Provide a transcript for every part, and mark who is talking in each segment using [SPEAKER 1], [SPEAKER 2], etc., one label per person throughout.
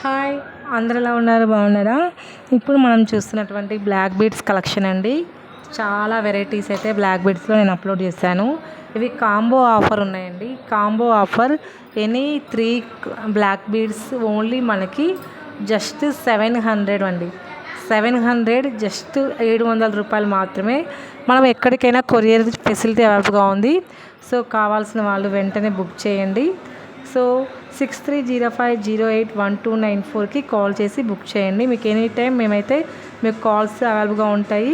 [SPEAKER 1] Hi, అందరు ఎలా ఉన్నారు? బాగున్నారా? ఇప్పుడు మనం చూస్తున్నటువంటి బ్లాక్ బీడ్స్ కలెక్షన్ అండి. చాలా వెరైటీస్ అయితే బ్లాక్ బీడ్స్లో నేను అప్లోడ్ చేశాను. ఇవి కాంబో ఆఫర్ ఉన్నాయండి. Combo offer any 3 black beads only మనకి జస్ట్ 700 అండి. 700, జస్ట్ 700 రూపాయలు మాత్రమే. మనం ఎక్కడికైనా కొరియర్ ఫెసిలిటీ అవైలబుల్గా ఉంది. సో కావాల్సిన వాళ్ళు వెంటనే బుక్ చేయండి. సో 6305081294కి కాల్ చేసి బుక్ చేయండి. మీకు ఎనీ టైం మీకు కాల్స్ అవైలబుల్గా ఉంటాయి.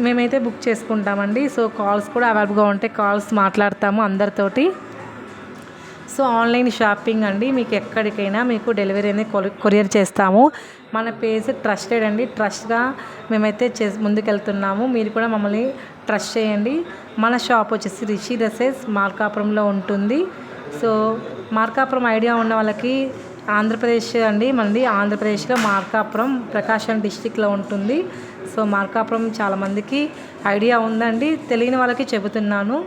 [SPEAKER 1] మేమైతే బుక్ చేసుకుంటామండి. సో కాల్స్ కూడా అవైలబుల్గా ఉంటాయి. కాల్స్ మాట్లాడతాము అందరితోటి. సో ఆన్లైన్ షాపింగ్ అండి. మీకు ఎక్కడికైనా మీకు డెలివరీ అనేది కొరియర్ చేస్తాము. మన పేజ్ ట్రస్టెడ్ అండి. ట్రస్ట్గా మేమైతే ముందుకెళ్తున్నాము. మీరు కూడా మమ్మల్ని ట్రస్ట్ చేయండి. మన షాప్ వచ్చేసి రిషి డ్రెస్సెస్ మార్కాపురంలో ఉంటుంది. సో మార్కాపురం ఐడియా ఉన్న వాళ్ళకి ఆంధ్రప్రదేశ్ అండి. మనది ఆంధ్రప్రదేశ్లో మార్కాపురం ప్రకాశం డిస్టిక్లో ఉంటుంది. సో మార్కాపురం చాలామందికి ఐడియా ఉందండి. తెలియని వాళ్ళకి చెబుతున్నాను.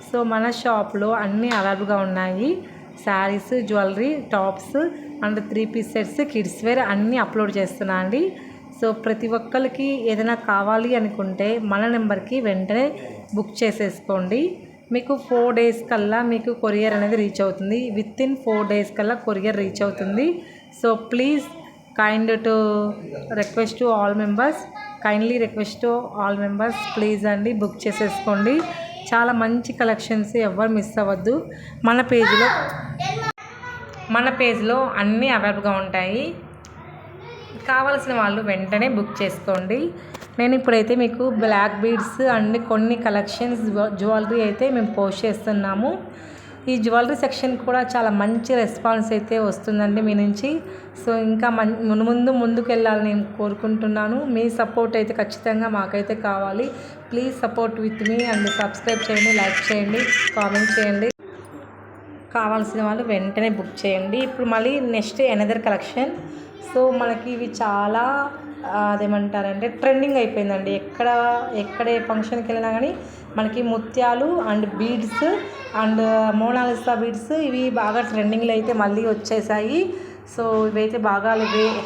[SPEAKER 1] సో మన షాప్లో అన్నీ అవైలబుల్గా ఉన్నాయి. Saris, jewellery, tops and 3 piece sets, kids wear అన్నీ అప్లోడ్ చేస్తున్నా అండి. సో ప్రతి ఒక్కరికి ఏదైనా కావాలి అనుకుంటే మన నెంబర్కి వెంటనే బుక్ చేసేసుకోండి. మీకు 4 డేస్ కల్లా మీకు కొరియర్ అనేది రీచ్ అవుతుంది. వితిన్ 4 డేస్ కల్లా కొరియర్ రీచ్ అవుతుంది. So please kindly request to all members please అండి బుక్ చేసేసుకోండి. చాలా మంచి కలెక్షన్స్, ఎవరు మిస్ అవ్వద్దు. మన పేజ్లో అన్నీ అవైలబుల్గా ఉంటాయి. కావాల్సిన వాళ్ళు వెంటనే బుక్ చేసుకోండి. నేను ఇప్పుడైతే మీకు బ్లాక్ బీడ్స్ అండ్ కొన్ని కలెక్షన్స్ జ్యువెలరీ అయితే మేము పోస్ట్ చేస్తున్నాము. ఈ జ్యువెలరీ సెక్షన్ కూడా చాలా మంచి రెస్పాన్స్ అయితే వస్తుందండి మీ నుంచి. సో ఇంకా ముందుకు వెళ్ళాలని నేను కోరుకుంటున్నాను. మీ సపోర్ట్ అయితే ఖచ్చితంగా మాకైతే కావాలి. Please support with me and subscribe చేయండి, లైక్ చేయండి, కామెంట్ చేయండి. కావాల్సిన వాళ్ళు వెంటనే బుక్ చేయండి. ఇప్పుడు మళ్ళీ నెక్స్ట్ ఎనదర్ కలెక్షన్. సో మనకి ఇవి చాలా అదేమంటారంటే ట్రెండింగ్ అయిపోయిందండి. ఎక్కడ ఏ ఫంక్షన్కి వెళ్ళినా కానీ మనకి ముత్యాలు and beads and Mona Lisa beads ఇవి బాగా ట్రెండింగ్లో అయితే మళ్ళీ వచ్చేసాయి. సో ఇవైతే బాగా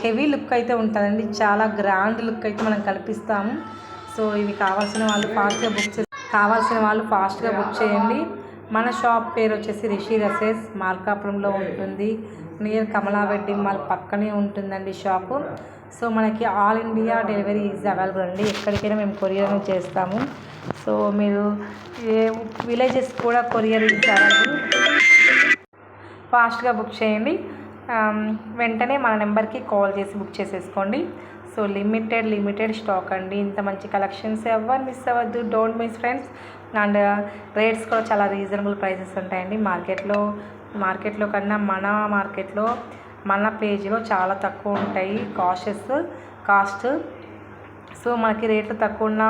[SPEAKER 1] హెవీ లుక్ అయితే ఉంటుందండి. చాలా గ్రాండ్ లుక్ అయితే మనం కల్పిస్తాము. సో ఇవి కావాల్సిన వాళ్ళు ఫాస్ట్గా బుక్ చేయండి. మన షాప్ పేరు వచ్చేసి రిషి డ్రెస్సెస్ మార్కాపురంలో ఉంటుంది. నియర్ కమలా వెడ్డింగ్ మాల్ పక్కనే ఉంటుందండి షాపు. సో మనకి all India delivery is available అండి. ఎక్కడికైనా మేము కొరియర్ చేస్తాము. సో మీరు విలేజెస్ కూడా కొరియర్ ఇస్తారు. ఫాస్ట్గా బుక్ చేయండి. వెంటనే మన నెంబర్కి కాల్ చేసి బుక్ చేసేసుకోండి. సో లిమిటెడ్ స్టాక్ అండి. ఇంత మంచి కలెక్షన్స్ ఎవరు మిస్ అవ్వద్దు. Don't miss friends. And rates కూడా చాలా రీజనబుల్ ప్రైసెస్ ఉంటాయండి. మార్కెట్లో కన్నా మన పేజీలో చాలా తక్కువ ఉంటాయి కాస్ట్. సో మనకి రేట్లు తక్కువ ఉన్న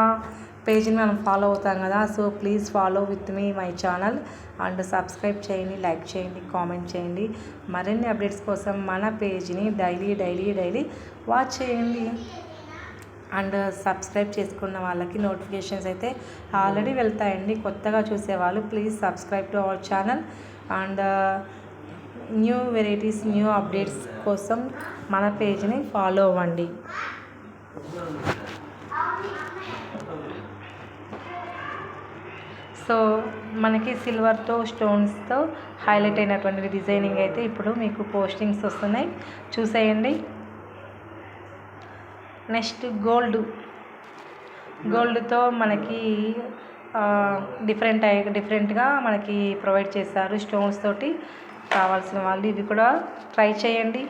[SPEAKER 1] పేజీని మనం ఫాలో అవుతాం కదా. So please follow with me my channel and subscribe చేయండి, లైక్ చేయండి, కామెంట్ చేయండి. మరిన్ని అప్డేట్స్ కోసం మన పేజీని డైలీ వాచ్ చేయండి. అండ్ సబ్స్క్రైబ్ చేసుకున్న వాళ్ళకి నోటిఫికేషన్స్ అయితే ఆల్రెడీ వెళ్తాయండి. కొత్తగా చూసేవాళ్ళు please subscribe to our channel. And new varieties, new updates కోసం మన పేజ్ని ఫాలో అవ్వండి. సో మనకి సిల్వర్తో స్టోన్స్తో హైలైట్ అయినటువంటి డిజైనింగ్ అయితే ఇప్పుడు మీకు పోస్టింగ్స్ వస్తున్నాయి, చూసేయండి. నెక్స్ట్ గోల్డ్తో మనకి డిఫరెంట్గా మనకి ప్రొవైడ్ చేశారు స్టోన్స్ తోటి. కావాల్సిన వాళ్ళు ఇవి కూడా ట్రై చేయండి.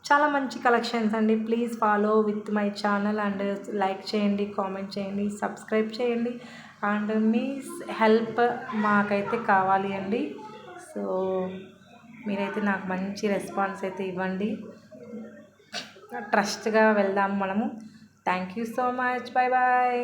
[SPEAKER 1] చాలా మంచి కలెక్షన్స్ అండి. Please follow with my channel and like చేయండి, కామెంట్ చేయండి, సబ్స్క్రైబ్ చేయండి. అండ్ మీ హెల్ప్ మాకైతే కావాలి అండి. సో మీరైతే నాకు మంచి రెస్పాన్స్ అయితే ఇవ్వండి. ట్రస్ట్గా వెళ్దాం మనము. Thank you so much. Bye.